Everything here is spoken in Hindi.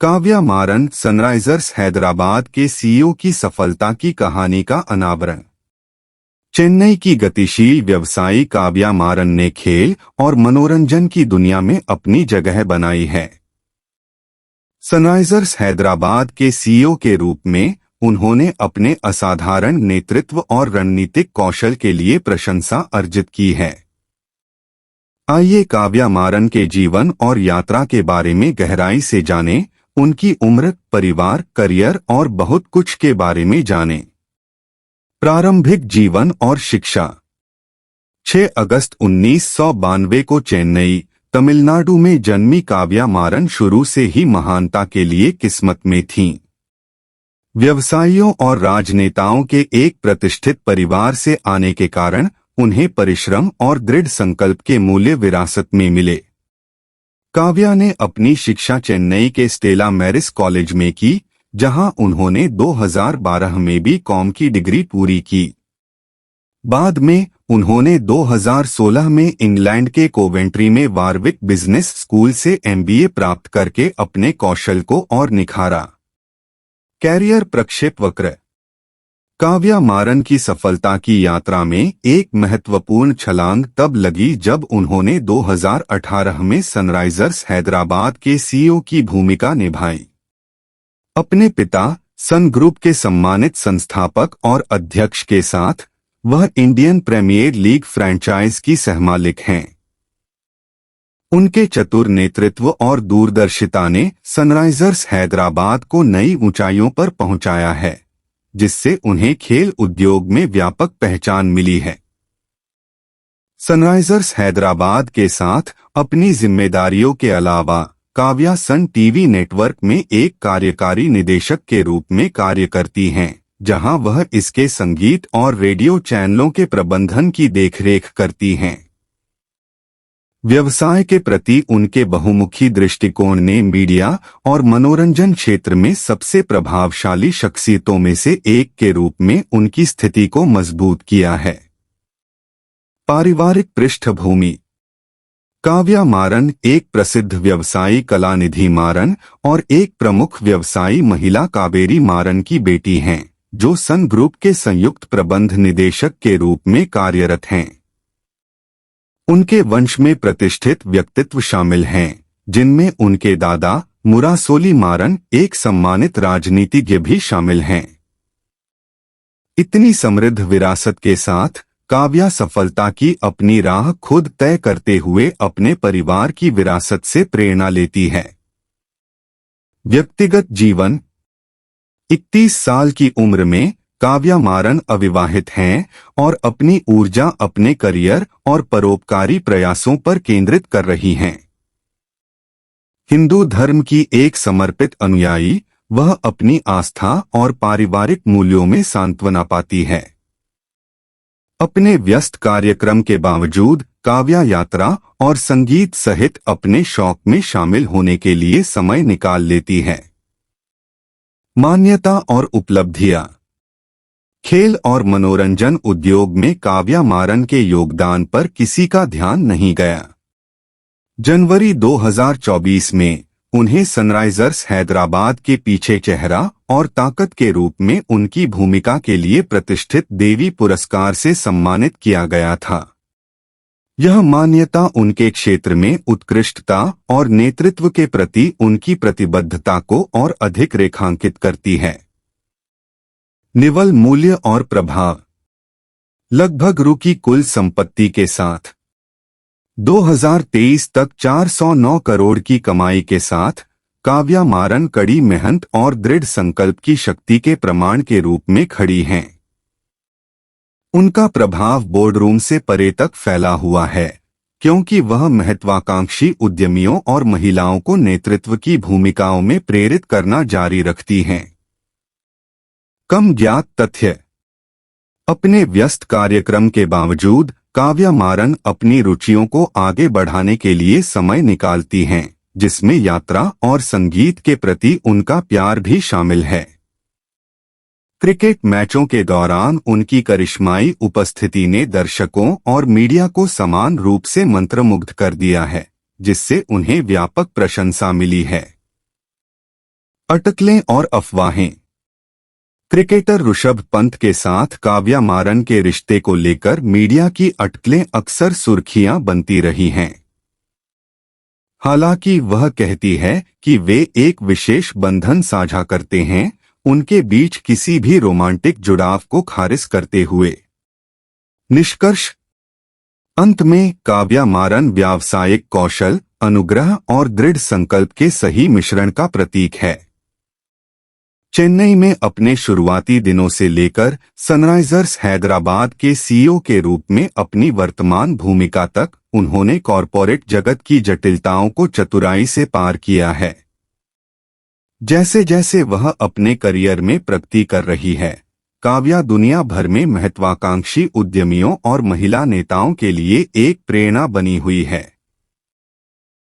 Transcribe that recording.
काव्या मारन सनराइजर्स हैदराबाद के सीईओ की सफलता की कहानी का अनावरण। चेन्नई की गतिशील व्यवसायी काव्या मारन ने खेल और मनोरंजन की दुनिया में अपनी जगह बनाई है। सनराइजर्स हैदराबाद के सीईओ के रूप में उन्होंने अपने असाधारण नेतृत्व और रणनीतिक कौशल के लिए प्रशंसा अर्जित की है। आइए काव्या मारन के जीवन और यात्रा के बारे में गहराई से जानें, उनकी उम्र, परिवार, करियर और बहुत कुछ के बारे में जानें। प्रारंभिक जीवन और शिक्षा। 6 अगस्त 1992 को चेन्नई, तमिलनाडु में जन्मी काव्या मारन शुरू से ही महानता के लिए किस्मत में थीं। व्यवसायियों और राजनेताओं के एक प्रतिष्ठित परिवार से आने के कारण उन्हें परिश्रम और दृढ़ संकल्प के मूल्य विरासत में मिले। काव्या ने अपनी शिक्षा चेन्नई के स्टेला मैरिस कॉलेज में की, जहां उन्होंने 2012 में बीकॉम की डिग्री पूरी की। बाद में उन्होंने 2016 में इंग्लैंड के कोवेंट्री में वारविक बिजनेस स्कूल से एमबीए प्राप्त करके अपने कौशल को और निखारा। कैरियर प्रक्षेपवक्र। काव्या मारन की सफलता की यात्रा में एक महत्वपूर्ण छलांग तब लगी जब उन्होंने 2018 में सनराइजर्स हैदराबाद के सीईओ की भूमिका निभाई। अपने पिता, सन ग्रुप के सम्मानित संस्थापक और अध्यक्ष के साथ वह इंडियन प्रीमियर लीग फ्रैंचाइज की सहमालिक हैं। उनके चतुर नेतृत्व और दूरदर्शिता ने सनराइजर्स हैदराबाद को नई ऊंचाइयों पर पहुंचाया है, जिससे उन्हें खेल उद्योग में व्यापक पहचान मिली है। सनराइजर्स हैदराबाद के साथ अपनी जिम्मेदारियों के अलावा काव्या सन टीवी नेटवर्क में एक कार्यकारी निदेशक के रूप में कार्य करती हैं, जहां वह इसके संगीत और रेडियो चैनलों के प्रबंधन की देखरेख करती हैं। व्यवसाय के प्रति उनके बहुमुखी दृष्टिकोण ने मीडिया और मनोरंजन क्षेत्र में सबसे प्रभावशाली शख्सियतों में से एक के रूप में उनकी स्थिति को मजबूत किया है। पारिवारिक पृष्ठभूमि। काव्या मारन एक प्रसिद्ध व्यवसायी कलानिधि मारन और एक प्रमुख व्यवसायी महिला कावेरी मारन की बेटी हैं, जो सन ग्रुप के संयुक्त प्रबंध निदेशक के रूप में कार्यरत हैं। उनके वंश में प्रतिष्ठित व्यक्तित्व शामिल हैं, जिनमें उनके दादा मुरासोली मारन, एक सम्मानित राजनीतिज्ञ, भी शामिल हैं। इतनी समृद्ध विरासत के साथ काव्या सफलता की अपनी राह खुद तय करते हुए अपने परिवार की विरासत से प्रेरणा लेती है। व्यक्तिगत जीवन। 31 साल की उम्र में काव्या मारन अविवाहित हैं और अपनी ऊर्जा अपने करियर और परोपकारी प्रयासों पर केंद्रित कर रही हैं। हिंदू धर्म की एक समर्पित अनुयायी, वह अपनी आस्था और पारिवारिक मूल्यों में सांत्वना पाती है। अपने व्यस्त कार्यक्रम के बावजूद काव्या यात्रा और संगीत सहित अपने शौक में शामिल होने के लिए समय निकाल लेती है। मान्यता और उपलब्धियां। खेल और मनोरंजन उद्योग में काव्या मारन के योगदान पर किसी का ध्यान नहीं गया। जनवरी 2024 में उन्हें सनराइजर्स हैदराबाद के पीछे चेहरा और ताकत के रूप में उनकी भूमिका के लिए प्रतिष्ठित देवी पुरस्कार से सम्मानित किया गया था। यह मान्यता उनके क्षेत्र में उत्कृष्टता और नेतृत्व के प्रति उनकी प्रतिबद्धता को और अधिक रेखांकित करती है। निवल मूल्य और प्रभाव। लगभग रु की कुल संपत्ति के साथ 2023 तक 409 करोड़ की कमाई के साथ काव्या मारन कड़ी मेहनत और दृढ़ संकल्प की शक्ति के प्रमाण के रूप में खड़ी हैं। उनका प्रभाव बोर्डरूम से परे तक फैला हुआ है, क्योंकि वह महत्वाकांक्षी उद्यमियों और महिलाओं को नेतृत्व की भूमिकाओं में प्रेरित करना जारी रखती हैं। कम ज्ञात तथ्य। अपने व्यस्त कार्यक्रम के बावजूद काव्या मारन अपनी रुचियों को आगे बढ़ाने के लिए समय निकालती हैं, जिसमें यात्रा और संगीत के प्रति उनका प्यार भी शामिल है। क्रिकेट मैचों के दौरान उनकी करिश्माई उपस्थिति ने दर्शकों और मीडिया को समान रूप से मंत्रमुग्ध कर दिया है, जिससे उन्हें व्यापक प्रशंसा मिली है। अटकलें और अफवाहें। क्रिकेटर ऋषभ पंत के साथ काव्या मारन के रिश्ते को लेकर मीडिया की अटकलें अक्सर सुर्खियां बनती रही हैं। हालांकि वह कहती है कि वे एक विशेष बंधन साझा करते हैं, उनके बीच किसी भी रोमांटिक जुड़ाव को खारिज करते हुए। निष्कर्ष अंत में काव्या मारन व्यावसायिक कौशल, अनुग्रह और दृढ़ संकल्प के सही मिश्रण का प्रतीक है। चेन्नई में अपने शुरुआती दिनों से लेकर सनराइजर्स हैदराबाद के सीईओ के रूप में अपनी वर्तमान भूमिका तक उन्होंने कॉरपोरेट जगत की जटिलताओं को चतुराई से पार किया है। जैसे जैसे वह अपने करियर में प्रगति कर रही है, काव्या दुनिया भर में महत्वाकांक्षी उद्यमियों और महिला नेताओं के लिए एक प्रेरणा बनी हुई है।